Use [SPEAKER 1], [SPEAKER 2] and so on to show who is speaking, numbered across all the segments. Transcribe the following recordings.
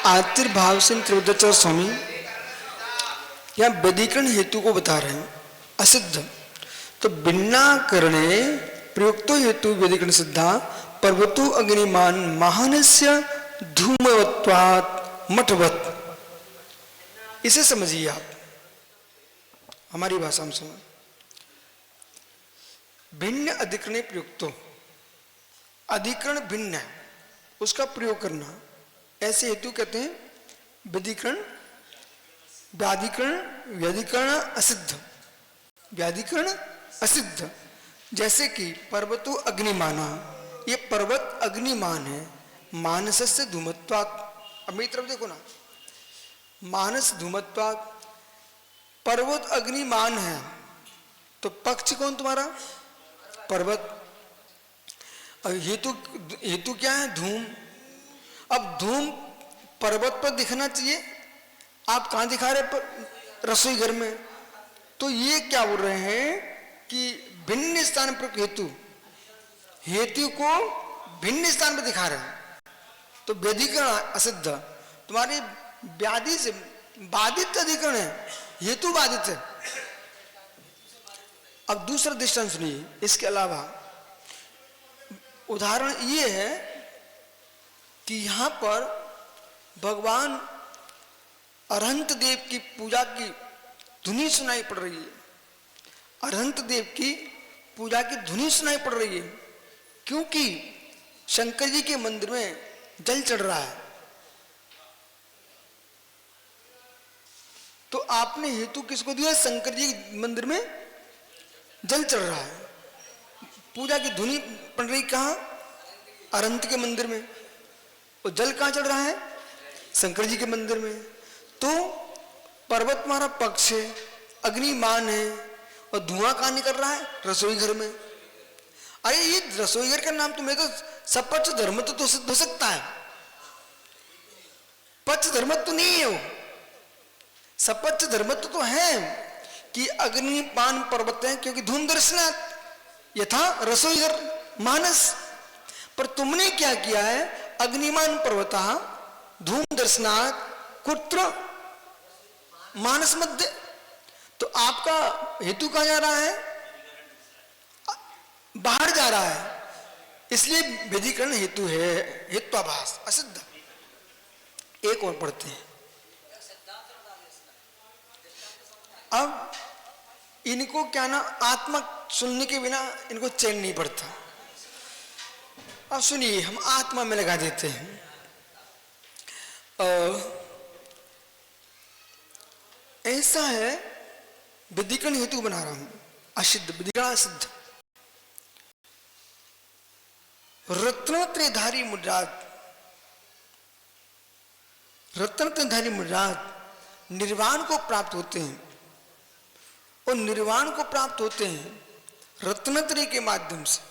[SPEAKER 1] आतिर्भाव से त्रिवदाचार्य स्वामी यहाँ व्यधिकरण हेतु को बता रहे हैं असिद्ध। तो बिन्ना करणे प्रयुक्तो हेतु व्यधिकरण सिद्धा पर्वतो अग्निमान महानस्य धूमवत्वात् मठवत्। इसे समझिए आप, हमारी भाषा में सुनो। भिन्न अधिकरण प्रयुक्तो, अधिकरण भिन्न है उसका प्रयोग करना, ऐसे हेतु कहते हैं व्यधिकरण, व्याधिकरण, व्याधिकरण असिद्ध, व्याधिकरण असिद्ध। जैसे कि पर्वतो अग्निमाना, ये पर्वत अग्निमान है, मानसस्य धूमत्वात्। अब मेरी तरफ देखो ना, मानस धूमत्वात्, पर्वत अग्निमान है तो पक्ष कौन तुम्हारा? पर्वत। अब हेतु, हेतु क्या है? धूम। अब धूम पर्वत पर दिखना चाहिए, आप कहां दिखा रहे? रसोई घर में। तो ये क्या बोल रहे हैं कि भिन्न स्थान पर हेतु, हेतु को भिन्न स्थान पर दिखा रहे हैं। तो व्यधिकरण असिद्ध, तुम्हारी व्याधि से बाधित अधिकरण है, हेतु बाधित है। अब दूसरा दृष्टांत सुनिए। इसके अलावा उदाहरण ये है कि यहां पर भगवान अरहंत देव की पूजा की धुनी सुनाई पड़ रही है। अरहंत देव की पूजा की धुनी सुनाई पड़ रही है, क्योंकि शंकर जी के मंदिर में जल चढ़ रहा है। तो आपने हेतु किसको दिया? शंकर जी मंदिर में जल चढ़ रहा है, पूजा की धुनी पड़ रही कहां? अरहंत के मंदिर में। और जल कहां चढ़ रहा है? शंकर जी के मंदिर में। तो पर्वत हमारा पक्ष है, अग्निमान है, और धुआं कहां निकल रहा है? रसोई घर में। अरे ये रसोई घर का नाम तुम्हें तो सपच धर्म तो सिद्ध हो सकता है, पच धर्म तो नहीं है वो। सपच धर्म तो है कि अग्निपान पर्वत है, क्योंकि धूम दर्शनात् यथा रसोई घर मानस। पर तुमने क्या किया है? अग्निमान पर्वता धूम दर्शनात् कुत्र? मानस मध्य। तो आपका हेतु कहां जा रहा है? बाहर जा रहा है, इसलिए व्यधिकरण हेतु है, हेत्वाभास असिद्ध। एक और पढ़ते हैं। अब इनको क्या ना, आत्मा सुनने के बिना इनको चैन नहीं पड़ता। अब सुनिए, हम आत्मा में लगा देते हैं। ऐसा है, व्यधिकरण हेतु बना रहा हूं असिद्ध, व्यधिकरण असिद्ध। रत्नत्रयधारी मुद्रात, रत्नत्रयधारी मुद्रात निर्वाण को प्राप्त होते हैं, और निर्वाण को प्राप्त होते हैं रत्नत्रय के माध्यम से।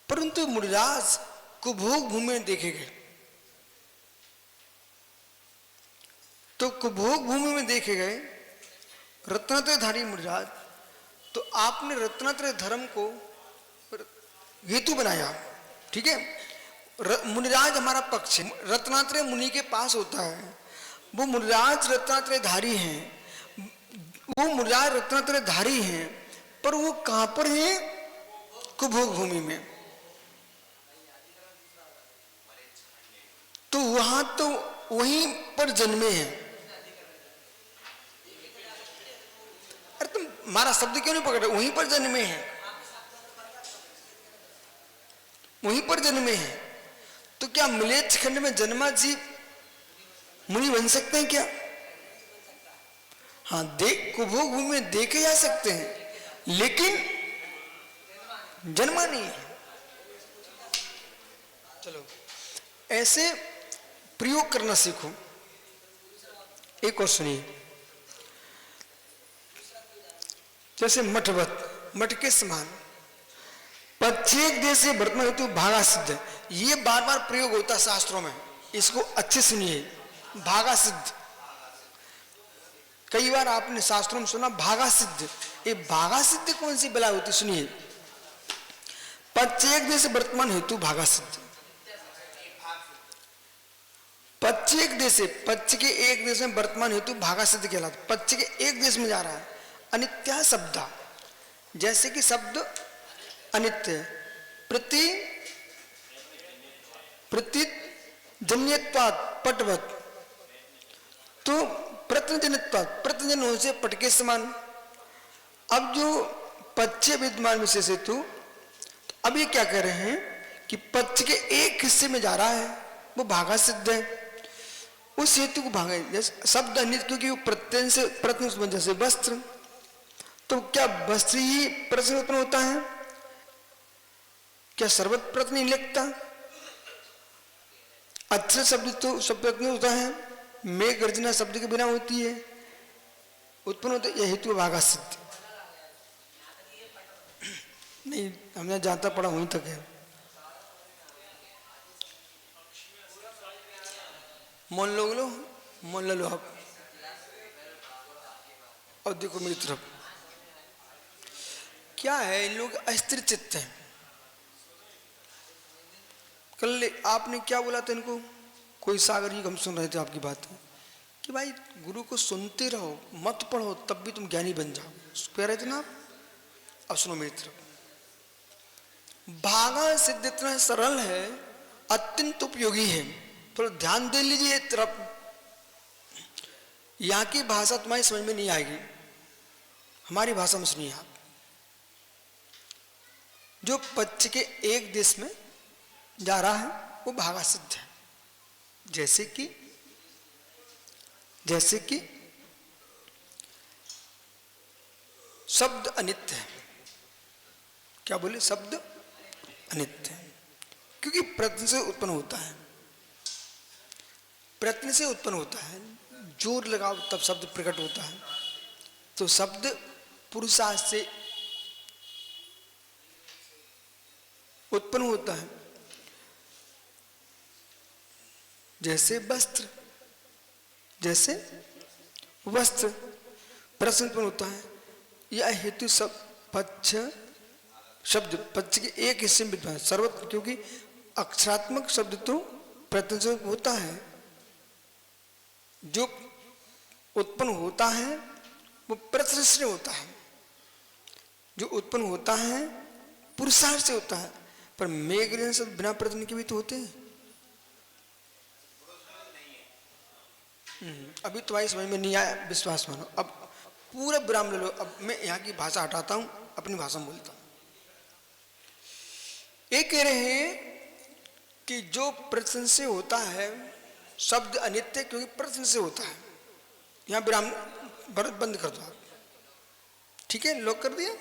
[SPEAKER 1] परंतु मुनिराज को भोग भूमि में देखे गए, तो कुभोग भूमि में देखे गए रत्नत्रयधारी मुनिराज। तो आपने रत्नत्रय धर्म को हेतु बनाया, ठीक है। मुनिराज हमारा पक्ष है, रत्नात्रय मुनि के पास होता है, वो मुनिराज रत्नात्रयधारी हैं, वो मुनिराज रत्नात्रयधारी हैं, पर वो कहां पर है? कुभोग भूमि में। तो वहां तो वहीं पर जन्मे हैं। अरे तुम हमारा शब्द क्यों नहीं पकड़ रहे? वहीं पर जन्मे हैं, वहीं पर जन्मे हैं। तो क्या मिलेच्छ खंड में जन्मा जीव मुनि बन सकते हैं क्या? हाँ, देख कुभोग भूमि में देखे जा सकते हैं, लेकिन जन्मा नहीं है। चलो ऐसे प्रयोग करना सीखो। एक और सुनिए, जैसे मठवत, मठ के समान, प्रत्येक देश से वर्तमान हेतु भागा सिद्ध। ये बार बार प्रयोग होता है शास्त्रों में, इसको अच्छे सुनिए। भागा सिद्ध, कई बार आपने शास्त्रों में सुना भागा सिद्ध। ये भागा सिद्ध कौन सी बला होती? सुनिए, प्रत्येक देश से वर्तमान हेतु भागा सिद्ध। पच्च एक देश है, पच्च के एक देश में वर्तमान हेतु भागा सिद्ध कहलाता, पच्च के एक देश में जा रहा है। अनित्य शब्द, जैसे कि शब्द अनित्य, प्रति जन्यत्वात् पटवत, तो प्रत्यजन्यत्वात् प्रत्यजन होने से पट के समान। अब जो पच्चे विद्यमान विशेष हेतु, तो अब ये क्या कह रहे हैं कि पच्च के एक हिस्से में जा रहा है, वो भागा सिद्ध है। उस हेतु को भागा, जैसे शब्द अनित्य, क्योंकि वो प्रत्यय से प्रत्यय, जैसे वस्त्र, तो क्या वस्त्र ही प्रश्न उत्पन्न होता है? क्या सर्वत्र प्रश्न नहीं लिखता? अक्षर शब्द तो सब प्रश्न होता है, मेघ गर्जना शब्द के बिना होती है, उत्पन्न होता है, यह हेतु भागा सिद्ध नहीं। हमने जानता पड़ा वहीं तक है। मोल लो, मोल लो आप। और देखो मेरी तरफ, क्या है, इन लोग अस्थिर चित्त हैं। कल आपने क्या बोला था इनको, कोई सागर जी, हम सुन रहे थे आपकी बात कि भाई गुरु को सुनते रहो, मत पढ़ो, तब भी तुम ज्ञानी बन जाओ, कह रहे थे ना आप। अब सुनो मेरी तरफ, भागा सिद्ध इतना सरल है, अत्यंत उपयोगी है, थोड़ा ध्यान दे लीजिए तरफ। यहाँ की भाषा तुम्हारी समझ में नहीं आएगी, हमारी भाषा में सुनिए आप। जो पच्च के एक देश में जा रहा है वो भागा सिद्ध है। जैसे कि शब्द अनित्य है। क्या बोले? शब्द अनित्य है, क्योंकि प्रत्यय से उत्पन्न होता है, प्रत्यय से उत्पन्न होता है, जोर लगाओ तब शब्द प्रकट होता है। तो शब्द पुरुषार्थ से उत्पन्न होता है, जैसे वस्त्र, जैसे वस्त्र प्रश्न उत्पन्न होता है। यह हेतु सब पच्च शब्द पच्च के एक हिस्से में विद्यमान सर्वत्र, क्योंकि अक्षरात्मक शब्द तो प्रत्यय से होता है, जो उत्पन्न होता है वो प्रत्यय से होता है, जो उत्पन्न होता है पुरुषार्थ से होता है। पर मेघ शब्द बिना प्रत्यय के भी तो होते हैं। अभी तुम्हारी समझ में नहीं आया, विश्वास मानो। अब पूरा विराम ले लो। अब मैं यहाँ की भाषा हटाता हूं, अपनी भाषा में बोलता हूं। ये कह रहे हैं कि जो प्रश्न से होता है शब्द अनित्य, क्योंकि प्रश्न से होता है। यहाँ विराम बंद कर दो आप, ठीक है? लॉक कर दिया,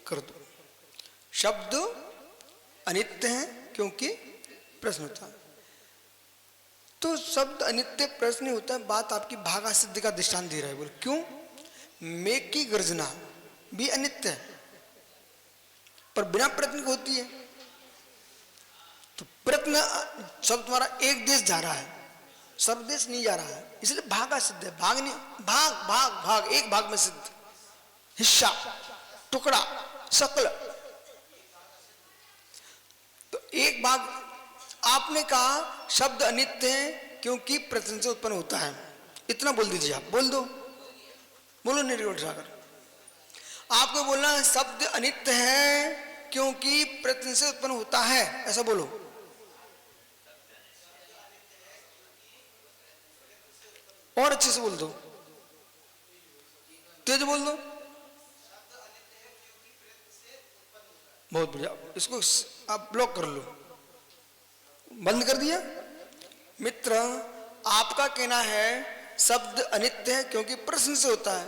[SPEAKER 1] कर दो। शब्द अनित्य है क्योंकि प्रश्न होता है। तो शब्द अनित्य प्रश्न होता है। बात आपकी भागा सिद्ध का दृष्टांत दे रहा है। बोले क्यों? मेघ की गर्जना भी अनित्य है, पर बिना प्रश्न होती है। तो प्रश्न शब्द तुम्हारा एक देश जा रहा है, सब देश नहीं जा रहा है, इसलिए भागा सिद्ध है। भाग नहीं, भाग भाग भाग, एक भाग में सिद्ध, हिस्सा, टुकड़ा, शकल। तो एक भाग आपने कहा शब्द अनित्य है क्योंकि प्रत्यय से उत्पन्न होता है, इतना बोल दीजिए आप। बोल दो, बोलो निर्गुण सागर। आपको बोलना है शब्द अनित्य है क्योंकि प्रत्यय से उत्पन्न होता है, ऐसा बोलो। और अच्छे से बोल दो, तेज बोल दो। बहुत बढ़िया, इसको आप ब्लॉक कर लो। बंद कर दिया। मित्र, आपका कहना है शब्द अनित्य है क्योंकि प्रश्न से होता है।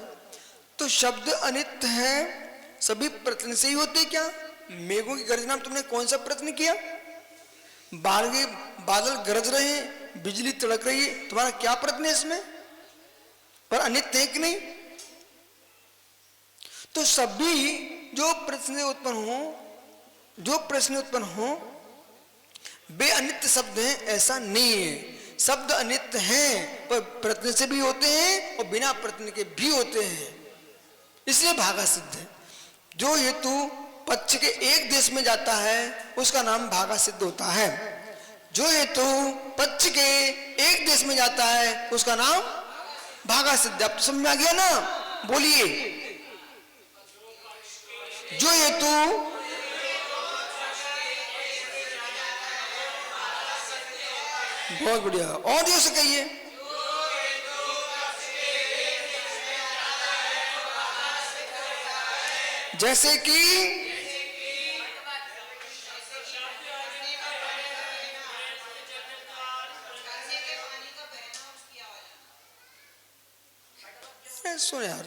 [SPEAKER 1] तो शब्द अनित्य है, सभी प्रश्न से ही होते क्या? मेघों की गर्जना में तुमने कौन सा प्रश्न किया? बादल गरज रहे हैं, बिजली तड़क रही है, तुम्हारा क्या प्रश्न है इसमें? पर अनित्य है कि नहीं? तो सभी जो प्रश्न उत्पन्न हो वे अनित्य शब्द हैं, ऐसा नहीं है। शब्द अनित्य हैं पर प्रत्यय से भी होते हैं और बिना प्रत्यय के भी होते हैं, इसलिए भागा सिद्ध है। जो हेतु पक्ष के एक देश में जाता है उसका नाम भागा सिद्ध होता है। जो हेतु पक्ष के एक देश में जाता है उसका नाम भागा सिद्ध। अब तो समझ में आ गया ना? बोलिए, जो हेतु बहुत बढ़िया, और जोर से कहिए। जैसे कि सुन यार,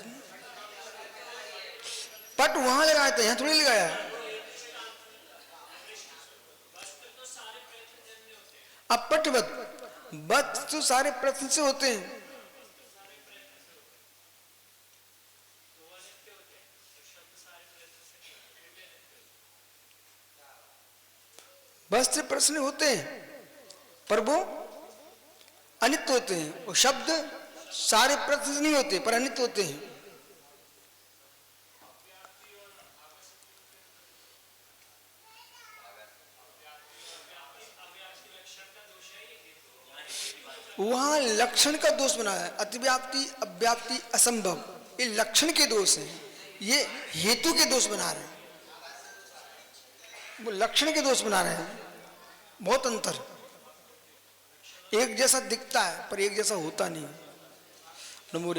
[SPEAKER 1] पट वहां लगाए थे, यहां थोड़ी लगाया। अब पटवत बत तो सारे प्रश्न से होते हैं। वस्त्र प्रश्न होते हैं पर वो अनित्य होते हैं, और शब्द सारे प्रश्न नहीं होते पर अनित्य होते हैं। वहां लक्षण का दोष बना है, अतिव्याप्ति अव्याप्ति असंभव, ये लक्षण के दोष हैं, ये हेतु के दोष बना रहे हैं, वो लक्षण के दोष बना रहे हैं। बहुत अंतर, एक जैसा दिखता है पर एक जैसा होता नहीं। नमो